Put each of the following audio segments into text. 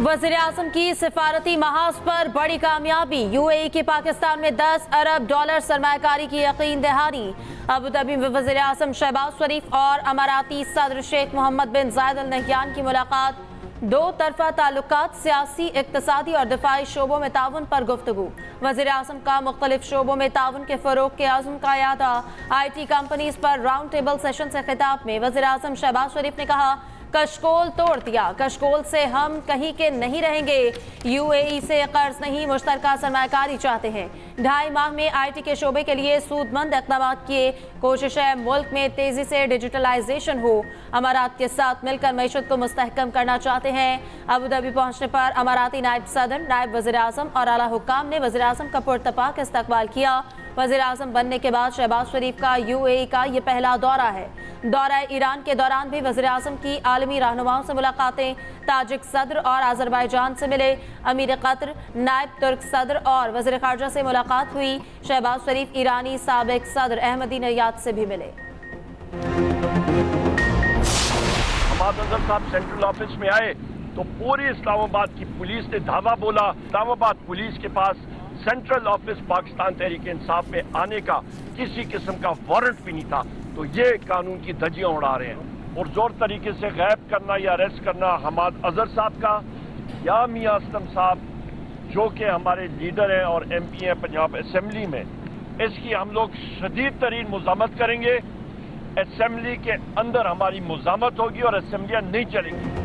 वज़ीर आज़म की सिफारती महाज पर बड़ी कामयाबी। यूएई की पाकिस्तान में 10 अरब डॉलर सरमायाकारी की यकीन दहानी। अबू धाबी में वज़ीर आज़म शहबाज शरीफ और अमाराती सदर शेख मोहम्मद बिन जायद अल नहयान की मुलाकात। दो तरफा ताल्लुकात, सियासी, इक्तसादी और दिफाई शोबों में ताउन पर गुफ्तगू। वज़ीर आज़म का मुख्तलिफ शोबों में ताउन के फ़रोग़ के आज़म का यादा। IT कंपनीज पर राउंड टेबल सेशन से खिताब में वज़ीर आज़म शहबाज शरीफ ने कहा, कशकोल तोड़ दिया, कशकोल से हम कहीं के नहीं रहेंगे। यूएई से कर्ज नहीं, मुश्तरका सरमायाकारी चाहते हैं। 2.5 माह में IT के शोबे के लिए सूदमंद इक़दाम किए। कोशिश है मुल्क में तेजी से डिजिटलाइजेशन हो। अमारात के साथ मिलकर मईशत को मुस्तहकम करना चाहते हैं। अबू धाबी पहुंचने पर अमाराती नायब सदर, नायब वज़ीर आज़म और आला हुक्काम ने वज़ीर आज़म का पुरतपाक इस्तकबाल किया। वज़ीर आज़म बनने के बाद शहबाज शरीफ का यूएई का ये पहला दौरा है। दौरा ईरान के दौरान भी वज़ीर आज़म की आलमी रहनुमाओं से मुलाकातें। ताजिक सदर और आज़रबाईजान से मिले। अमीर कतर, नायब तुर्क सदर और वज़ीर ख़ारजा से मुलाकात हुई। शहबाज शरीफ ईरानी साबिक सदर अहमदी नैयाद से भी मिले। हमाद अजहर साहब सेंट्रल ऑफिस में आए तो पूरी इस्लामाबाद की पुलिस ने धावा बोला। इस्लामाबाद पुलिस के पास सेंट्रल ऑफिस पाकिस्तान तहरीक इंसाफ में आने का किसी किस्म का वारंट भी नहीं था। तो ये कानून की धज्जियां उड़ा रहे हैं और जोर तरीके से गैब करना या अरेस्ट करना हमाद अजहर साहब का या मियां असलम साहब जो कि हमारे लीडर हैं और MP हैं पंजाब असेंबली में, इसकी हम लोग शदीद तरीन मुज़ामत करेंगे। असेंबली के अंदर हमारी मुज़ामत होगी और असेंबलियां नहीं चलेंगी।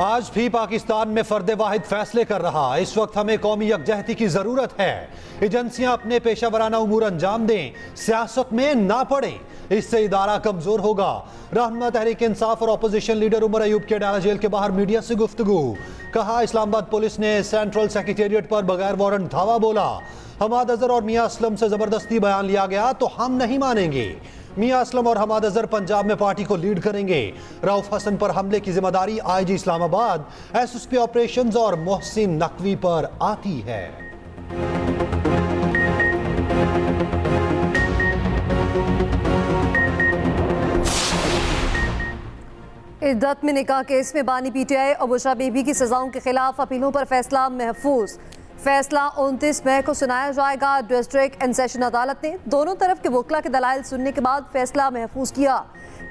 आज भी पाकिस्तान में फर्द वाहिद फैसले कर रहा। इस वक्त हमें कौमी यकजहती की जरूरत है। एजेंसियां अपने पेशा वराना उमूर अंजाम दें, सियासत में ना पड़ें, इससे इदारा कमजोर होगा। रहनुमा तहरीक इंसाफ और अपोजिशन लीडर उमर अयूब के अडाला जेल के बाहर मीडिया से गुफ्तगू। कहा, इस्लामाबाद पुलिस ने सेंट्रल सेक्रेटेरिएट पर बगैर वारंट धावा बोला। हमाद अजहर और मियां असलम से जबरदस्ती बयान लिया गया तो हम नहीं मानेंगे। मियां असलम और हमाद अजहर पंजाब में पार्टी को लीड करेंगे। रऊफ हसन पर हमले की जिम्मेदारी IG इस्लामाबाद, SSP ऑपरेशंस और मोहसिन नकवी पर आती है। इद्दत में निकाह केस में बानी PTI और बुशरा बीबी की सजाओं के खिलाफ अपीलों पर फैसला महफूज। फैसला 29 मई को सुनाया जाएगा। डिस्ट्रिक्ट एंड सेशन अदालत ने दोनों तरफ के वकला के दलाइल सुनने के बाद फैसला महफूज किया।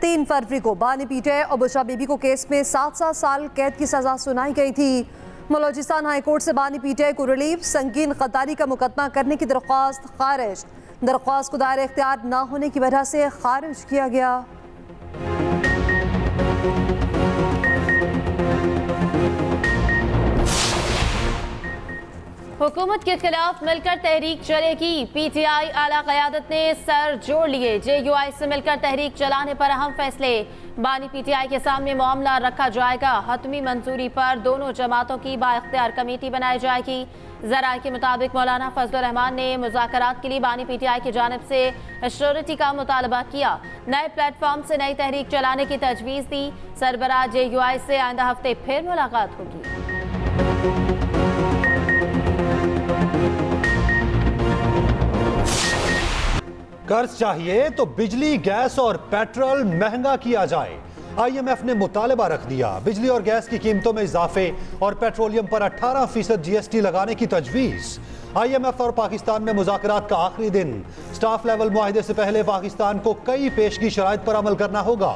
3 फरवरी को बानी PTI और बुशरा बीबी को केस में 7 साल कैद की सजा सुनाई गई थी। बलोचिस्तान हाई कोर्ट से बानी PTI को रिलीफ, संगीन गद्दारी का मुकदमा करने की दरख्वास्त खारिज। दरख्वास्त को दायरे इख्तियार न होने की वजह से खारिज किया गया। हुकूमत के खिलाफ मिलकर तहरीक चलेगी। PTI आला क़यादत ने सर जोड़ लिए। JUI से मिलकर तहरीक चलाने पर अहम फैसले। बानी PTI के सामने मामला रखा जाएगा। हतमी मंजूरी पर दोनों जमातों की बाइख्तियार कमेटी बनाई जाएगी। ज़राए के मुताबिक मौलाना फजलुर रहमान ने मुज़ाकरात के लिए बानी PTI की जानिब से एश्योरिटी का मुतालबा किया। नए प्लेटफॉर्म से नई तहरीक चलाने की तजवीज़ दी। सरबराह JUI से आइंदा हफ्ते फिर मुलाकात होगी। कर्ज चाहिए तो बिजली, गैस और पेट्रोल महंगा किया जाए। IMF ने मुतालबा रख दिया। बिजली और गैस की कीमतों में इजाफे और पेट्रोलियम पर 18% GST लगाने की तजवीज़। IMF और पाकिस्तान में मुज़ाकरात का आखिरी दिन। स्टाफ लेवल मुआहिदे से पहले पाकिस्तान को कई पेशगी शराइत पर अमल करना होगा।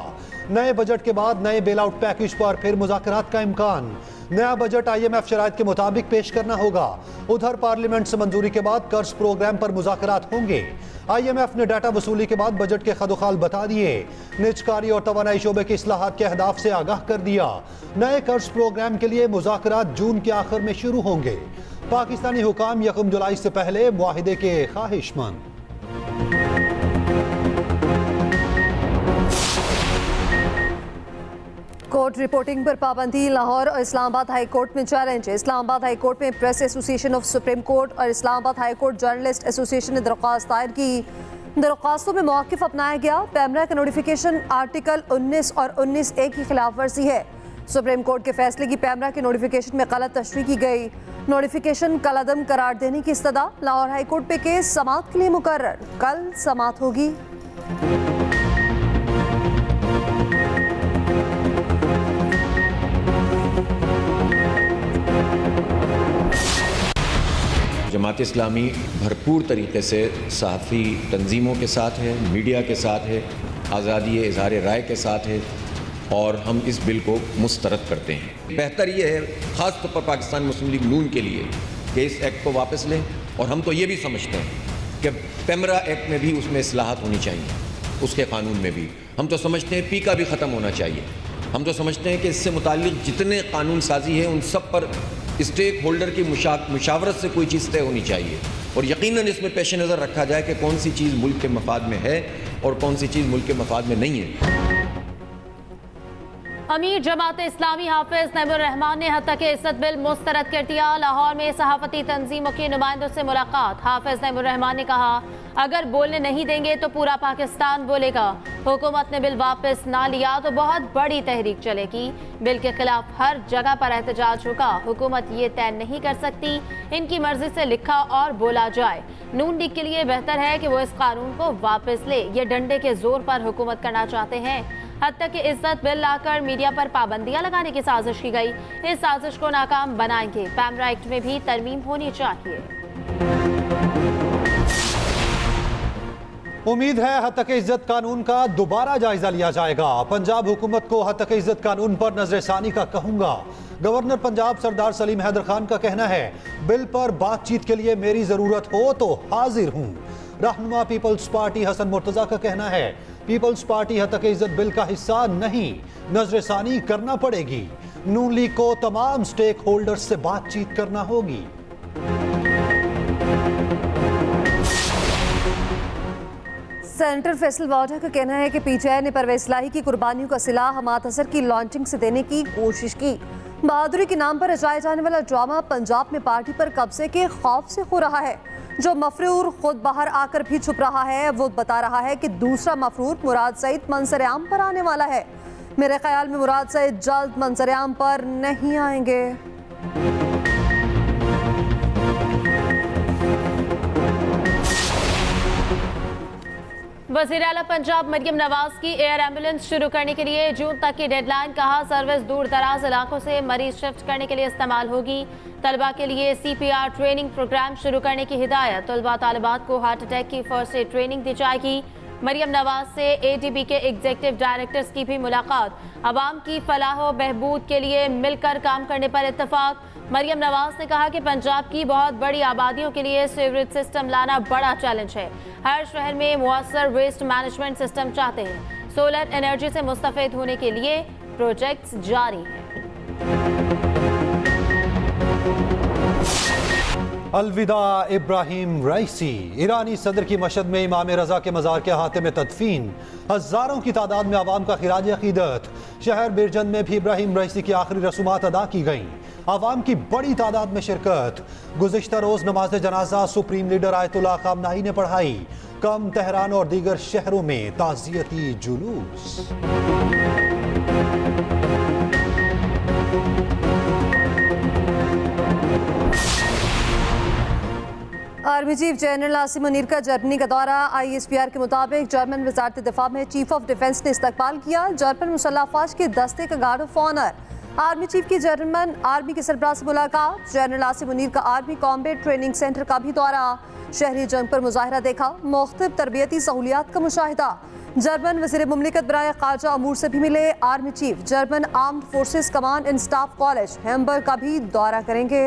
नए बजट के बाद नए बेल आउट पैकेज पर फिर मुज़ाकरात का इम्कान। नया बजट IMF शराइत के मुताबिक पेश करना होगा। उधर पार्लियामेंट से मंजूरी के बाद कर्ज प्रोग्राम पर मुज़ाकरात होंगे। IMF ने डाटा वसूली के बाद बजट के खदोखाल बता दिए। निजकारी और तवानाई शोबे के इस्लाहात के अहदाफ से आगाह कर दिया। नए कर्ज प्रोग्राम के लिए मुज़ाकरात जून के आखिर में शुरू होंगे। पाकिस्तानी हुकाम 1 जुलाई से पहले मुआहिदे के ख्वाहिशमंद। कोर्ट रिपोर्टिंग पर पाबंदी। लाहौर और इस्लामाबाद हाई कोर्ट में चैलेंज। इस्लामाबाद हाई कोर्ट में press association of supreme court और Islamabad high court journalist association ने दरख्वास्त दायर की। दरख्वास्तों में मौक़िफ़ अपनाया गया। पैमरा का नोटिफिकेशन आर्टिकल 19 और 19A की खिलाफ वर्जी है। सुप्रीम कोर्ट के फैसले की पैमरा के नोटिफिकेशन में गलत तशरीह की गई। नोटिफिकेशन कलअदम करार देने की इस्तदा। लाहौर हाई कोर्ट पे केस समाअत के लिए मुकर्रर। कल समाअत होगी। जमात इस्लामी भरपूर तरीके से सहाफ़ी तंजीमों के साथ है, मीडिया के साथ है, आज़ादी इज़हार राय के साथ है और हम इस बिल को मुस्तरद करते हैं। बेहतर ये है ख़ास तौर पर पाकिस्तान मुस्लिम लीग नून के लिए कि इस एक्ट को वापस लें और हम तो ये भी समझते हैं कि पेमरा एक्ट में भी उसमें इस्लाहात होनी चाहिए, उसके कानून में भी। हम तो समझते हैं पीका भी ख़त्म होना चाहिए। हम तो समझते हैं कि इससे मुताल्लिक़ जितने कानून साजी है उन सब पर स्टेक होल्डर की मुशावरत से कोई चीज़ तय होनी चाहिए और यकीनन इसमें पेश नज़र रखा जाए कि कौन सी चीज़ मुल्क के मफाद में है और कौन सी चीज़ मुल्क के मफाद में नहीं है। अमीर जमात इस्लामी हाफिज नईमुर रहमान ने हद तक इज्जत बिल मुस्तरद कर दिया। लाहौर में सहाफती तंजीमों के नुमाइंदों से मुलाकात। हाफिज नईमुर रहमान ने कहा, अगर बोलने नहीं देंगे तो पूरा पाकिस्तान बोलेगा। हुकूमत ने बिल वापस ना लिया तो बहुत बड़ी तहरीक चलेगी। बिल के खिलाफ हर जगह पर एहतजाज होगा। हुकूमत ये तय नहीं कर सकती इनकी मर्जी से लिखा और बोला जाए। नून लीग के लिए बेहतर है कि वो इस कानून को वापस ले। ये डंडे के जोर पर हुकूमत करना चाहते हैं। हद तक इज्जत बिल लाकर मीडिया पर पाबंदियां लगाने की साजिश की गई। इस साजिश को नाकाम बनाएंगे। पैमरा एक्ट में भी तरमीम होनी चाहिए। उम्मीद है हद तक इज्जत कानून का दोबारा जायजा लिया जाएगा। पंजाब हुकूमत को हद तक इज्जत कानून पर नजरसानी का कहूंगा। गवर्नर पंजाब सरदार सलीम हैदर खान का कहना है, बिल पर बातचीत के लिए मेरी जरूरत हो तो हाजिर हूं। रहनुमा पीपल्स पार्टी हसन मुर्तजा का कहना है, पीपल्स पार्टी हद तक इज्जत बिल का हिस्सा नहीं, नजरसानी करना पड़ेगी। नून लीग को तमाम स्टेक होल्डर्स से बातचीत करना होगी। सेनेटर फैसल वाडा का कहना है कि पीटीआई ने परवेज इलाही की कुर्बानियों का सिला हमाद अजहर की लॉन्चिंग से देने की कोशिश की। बहादुरी के नाम पर रचाए जाने वाला ड्रामा पंजाब में पार्टी पर कब्जे के खौफ से हो रहा है। जो मफरूर खुद बाहर आकर भी छुप रहा है, वो बता रहा है कि दूसरा मफरूर मुराद सईद मंजर-ए-आम पर आने वाला है। मेरे ख्याल में मुराद सईद जल्द मंजर-ए-आम पर नहीं आएंगे। वज़ीर आला पंजाब मरियम नवाज की एयर एम्बुलेंस शुरू करने के लिए जून तक की डेडलाइन। कहा, सर्विस दूर दराज इलाकों से मरीज शिफ्ट करने के लिए इस्तेमाल होगी। तलबा के लिए CPR ट्रेनिंग प्रोग्राम शुरू करने की हिदायत। तलबा तालिबात को हार्ट अटैक की फर्स्ट एड ट्रेनिंग दी जाएगी। मरियम नवाज से ADB के एग्जीक्यूटिव डायरेक्टर्स की भी मुलाकात। अवाम की फलाह व बहबूद के लिए मिलकर काम करने पर इत्तफाक। मरियम नवाज ने कहा कि पंजाब की बहुत बड़ी आबादियों के लिए सीवरेज सिस्टम लाना बड़ा चैलेंज है। हर शहर में मुअस्सर वेस्ट मैनेजमेंट सिस्टम चाहते हैं। सोलर एनर्जी से मुस्तफीद होने के लिए प्रोजेक्ट्स जारी हैं। अलविदा इब्राहिम रईसी। ईरानी सदर की मशहद में इमाम रजा के मज़ार के अहाते में तदफीन। हजारों की तादाद में आवाम का खिराज अकीदत। शहर बिरजंद में भी इब्राहिम रईसी की आखिरी रसूमात अदा की गईं। आवाम की बड़ी तादाद में शिरकत। गुज़िश्ता रोज नमाज जनाजा सुप्रीम लीडर आयतुल्लाह खामनाई ने पढ़ाई। कम, तेहरान और दीगर शहरों में ताज़ियती जुलूस। Army chief general Asim Munir का जर्मनी का दौरा। ISPR के मुताबिक जर्मन वजारत दिफा में चीफ ऑफ डिफेंस ने इस्तकबाल किया। जर्मन मुसल्लह अफवाज के दस्ते का guard of honour. Army chief की जर्मन आर्मी के सरबराह से मुलाकात। जनरल आसिम मुनीर का आर्मी कॉम्बैट ट्रेनिंग सेंटर का भी दौरा। शहरी जंग पर मुजाहिरा देखा। मुख्तलिफ तरबियती सहूलियात का मुशाहिदा। जर्मन वज़ीर मुमलिकत बराए ख़ारजा अमूर से भी मिले army chief. German armed forces command and staff college Hamburg का भी दौरा करेंगे।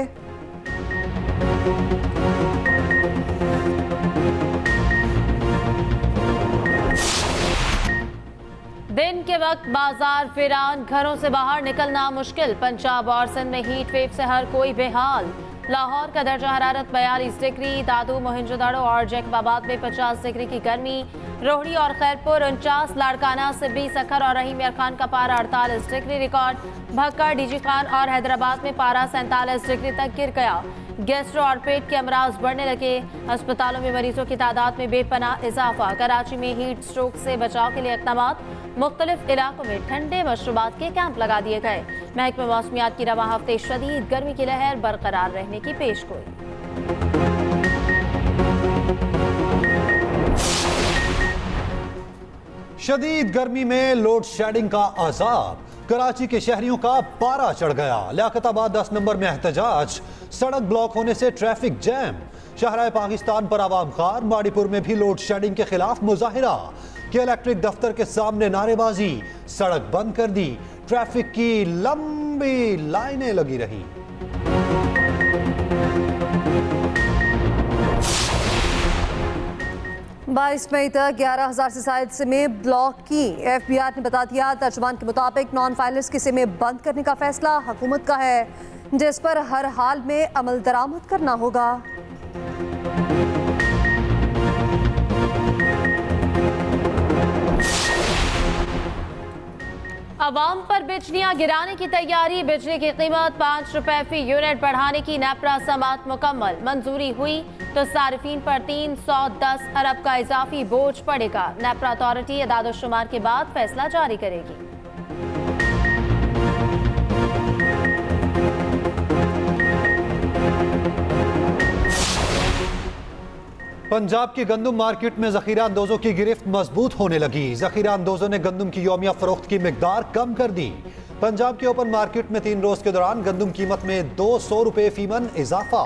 दिन के वक्त बाजार वीरान, घरों से बाहर निकलना मुश्किल। पंजाब और सिंध में हीट वेव से हर कोई बेहाल। लाहौर का दर्जा हरारत 42 डिग्री, दादू, मोहिंजोदाड़ो और जैकबाबाद में 50 डिग्री की गर्मी। रोहड़ी और खैरपुर 49, लाड़काना, सिब्बी, सखर और रहीम यार खान का पारा 48 degree record. Bhakkar, DG Khan और हैदराबाद में पारा 47 डिग्री तक गिर गया। गैस्ट्रो और पेट के अमराज बढ़ने लगे। अस्पतालों में मरीजों की तादाद में बेपनाह इजाफा। कराची में हीट स्ट्रोक से बचाव के लिए इक़दामात। मुख्तलिफ इलाकों में ठंडे मशरूबात के कैंप लगा दिए गए। महकमे मौसमियात की रवा हफ्ते शदीद गर्मी की लहर बरकरार रहने की पेशगोई। शदीद गर्मी में लोड शेडिंग का अजाब। कराची के शहरियों का पारा चढ़ गया। लियाकताबाद 10 नंबर में एहतजाज। सड़क ब्लॉक होने से ट्रैफिक जैम। शहराए पाकिस्तान पर आवाम खार, माड़ीपुर में भी लोड शेडिंग के खिलाफ मुजाहिरा, के इलेक्ट्रिक दफ्तर के सामने नारेबाजी, सड़क बंद कर दी, ट्रैफिक की लंबी लाइनें लगी रही। बाईस मई तक 11,000 से ज्यादा सिमें ब्लॉक की। FBI ने बता दिया, तर्जुमान के मुताबिक नॉन फाइलर्स की सिमें बंद करने का फैसला हुकूमत का है, जिस पर हर हाल में अमल दरामद करना होगा। अवाम पर बिजलियां गिराने की तैयारी, बिजली की कीमत 5 रुपए फी यूनिट बढ़ाने की नेपरा समाअत मुकम्मल, मंजूरी हुई तो सार्फिन पर 310 अरब का इजाफी बोझ पड़ेगा। नेपरा अथॉरिटी अदाद-ओ-शुमार के बाद फैसला जारी करेगी। पंजाब की गंदम मार्केट में जखीरा अंदोजों की गिरफ्त मजबूत होने लगी। जखीरा अंदोजों ने गंदम की यौमिया फरोख्त की मिकदार कम कर दी। पंजाब के ओपन मार्केट में 3 रोज के दौरान गंदम कीमत में 200 रुपए फीमन इजाफा।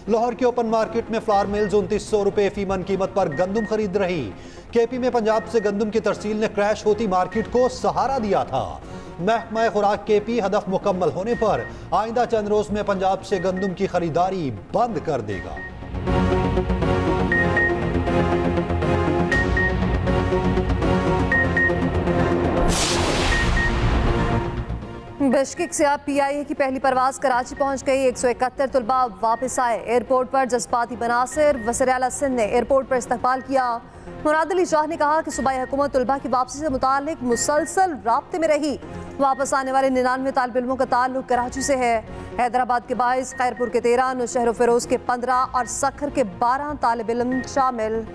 लाहौर के ओपन मार्केट में फ्लावर मिल्स 2900 रुपए फीमन कीमत पर गंदम खरीद रही। केपी में पंजाब से गंदम की तरसील ने क्रैश होती मार्केट को सहारा दिया था। महकमा खुराक केपी हदफ मुकम्मल होने पर आइंदा चंद रोज में पंजाब से गंदम की खरीदारी बंद कर देगा। बिश्केक से अब PIA की पहली परवाज कराची पहुंच गई। 171 तलबा वापस आए। एयरपोर्ट पर जज्बाती बनासिर, वज़ीर आला सिंध ने एयरपोर्ट पर इस्तकबाल किया। मुराद अली शाह ने कहा कि सूबाई हुकूमत तलबा की वापसी से मुताल्लिक मुसलसल राब्ते में रही। वापस आने वाले 99 तालिब इल्मों का ताल्लुक कराची से है। हैदराबाद के 22, खैरपुर के 13, नौशहर फिरोज के 15 और सखर के 12 तालिब इल्म शामिल।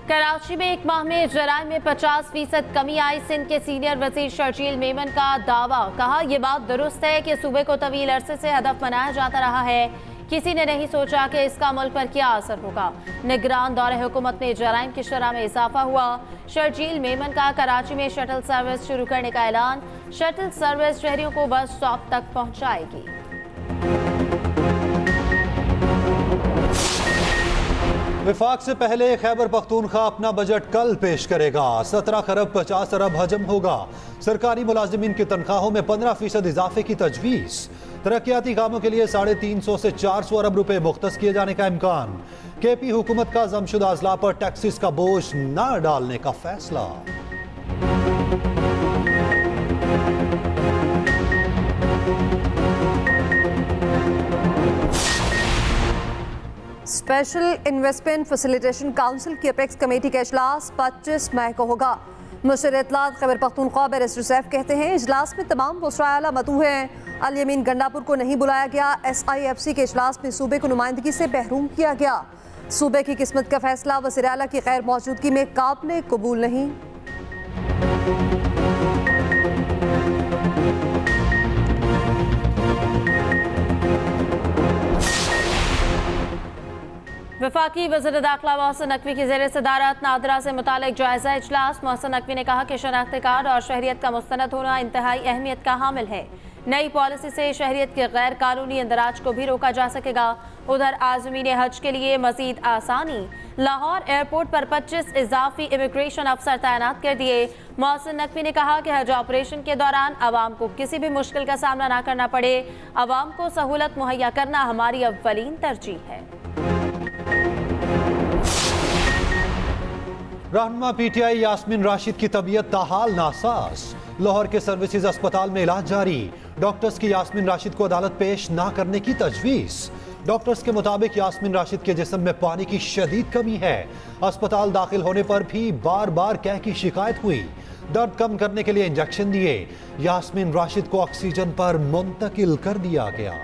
कराची में एक माह में जराइम में 50% कमी आई। सिंध के सीनियर वजीर शर्जील मेमन का दावा, कहा यह बात दुरुस्त है कि सूबे को तवील अरसे से हदफ बनाया जाता रहा है। किसी ने नहीं सोचा कि इसका मुल्क पर क्या असर होगा। निगरान दौरे हुकूमत में जराइम की शरह में इजाफा हुआ। शर्जील मेमन का कराची में शटल सर्विस शुरू करने का ऐलान। शटल सर्विस शहरियों को बस स्टॉप तक पहुंचाएगी। विफाक से पहले खैबर पख्तूनख्वा अपना बजट कल पेश करेगा। 17 खरब 50 अरब हजम होगा। सरकारी मुलाजिमीन की तनख्वाहों में 15% इजाफे की तजवीज़। तरक्याती कामों के लिए 350 से 400 अरब रुपए मुख्तस किए जाने का इम्कान। केपी हुकूमत का जमशुदा अजला पर टैक्सेस का बोझ न डालने का फैसला। स्पेशल इन्वेस्टमेंट फैसिलिटेशन काउंसिल की अपेक्स कमेटी का इजलास 25 मई को होगा। मुशीर इत्तलात खैबर पख्तूनख्वा बैरिस्टर सैफ कहते हैं, इजलास में तमाम वज़राए आला मदऊ हैं। अल यमीन गंडापुर को नहीं बुलाया गया। SIFC के इजलास में सूबे को नुमाइंदगी से महरूम किया गया। सूबे की किस्मत का फैसला वज़ीर आला की गैर मौजूदगी में काबिल कबूल नहीं। वफाकी वज़ीर दाखिला मोहसिन नकवी की ज़ेर सदारत नादरा से मुतालिक जायजा इजलास। मोहसिन नकवी ने कहा कि शनाख्ती कार्ड और शहरियत का मुस्तनद होना इंतहाई अहमियत का हामिल है। नई पॉलिसी से शहरियत के गैर कानूनी इंदराज को भी रोका जा सकेगा। उधर आज़मीन हज के लिए मजीद आसानी। लाहौर एयरपोर्ट पर 25 इजाफी इमिग्रेशन अफसर तैनात कर दिए। मोहसिन नकवी ने कहा कि हज ऑपरेशन के दौरान आवाम को किसी भी मुश्किल का सामना न करना पड़े। आवाम को सहूलत मुहैया करना हमारी अव्वलीन तरजीह है। रहनुमा PTI यास्मीन राशिद की तबीयत ताहाल नासाज। लाहौर के सर्विसेज अस्पताल में इलाज जारी। डॉक्टर्स की यास्मीन राशिद को अदालत पेश ना करने की तजवीज़। डॉक्टर्स के मुताबिक यास्मीन राशिद के जिस्म में पानी की शदीद कमी है। अस्पताल दाखिल होने पर भी बार बार कैह की शिकायत हुई। दर्द कम करने के लिए इंजेक्शन दिए। यास्मीन राशिद को ऑक्सीजन पर मुंतकिल कर दिया गया।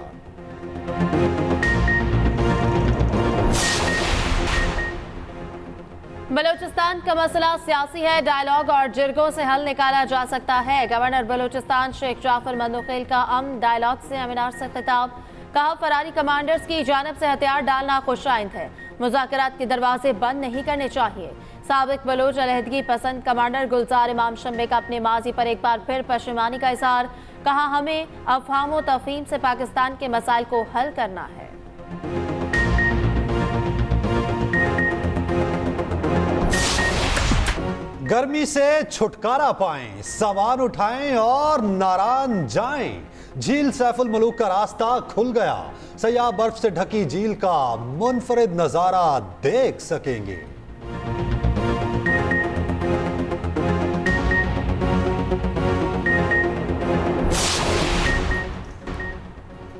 बलूचिस्तान का मसला सियासी है। डायलॉग और जिरगों से हल निकाला जा सकता है। गवर्नर बलूचिस्तान शेख जाफर मंदोखेल का अमन डायलॉग से अमीनार से खिताब। कहा फरारी कमांडर्स की जानिब से हथियार डालना खुशाइंद है। मुज़ाकरात के दरवाजे बंद नहीं करने चाहिए। साबिक बलोच अलहदगी पसंद कमांडर गुलजार इमाम शम्बे का अपने माजी पर एक बार फिर पशेमानी का इजहार। कहा, हमें अफहाम तफहीम से पाकिस्तान के मसाइल को हल करना है। गर्मी से छुटकारा पाएं, सामान उठाएं और नारायण जाएं। झील सैफुल मलूक का रास्ता खुल गया। सयाह बर्फ से ढकी झील का मुनफरिद नजारा देख सकेंगे।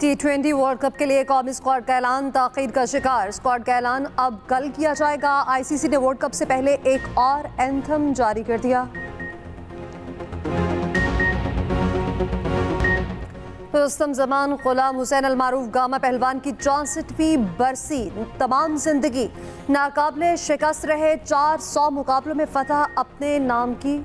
T20 वर्ल्ड कप के लिए कौमी स्क्वाड का ऐलान ताख़ीर का शिकार। स्क्वाड का ऐलान अब कल किया जाएगा। आईसीसी ने वर्ल्ड कप से पहले एक और एंथम जारी कर दिया। रुस्तम जमान गुलाम हुसैन अल मारूफ गामा पहलवान की 64वीं बरसी। तमाम जिंदगी नाकाबिले शिकस्त रहे, 400 मुकाबलों में फतह अपने नाम की।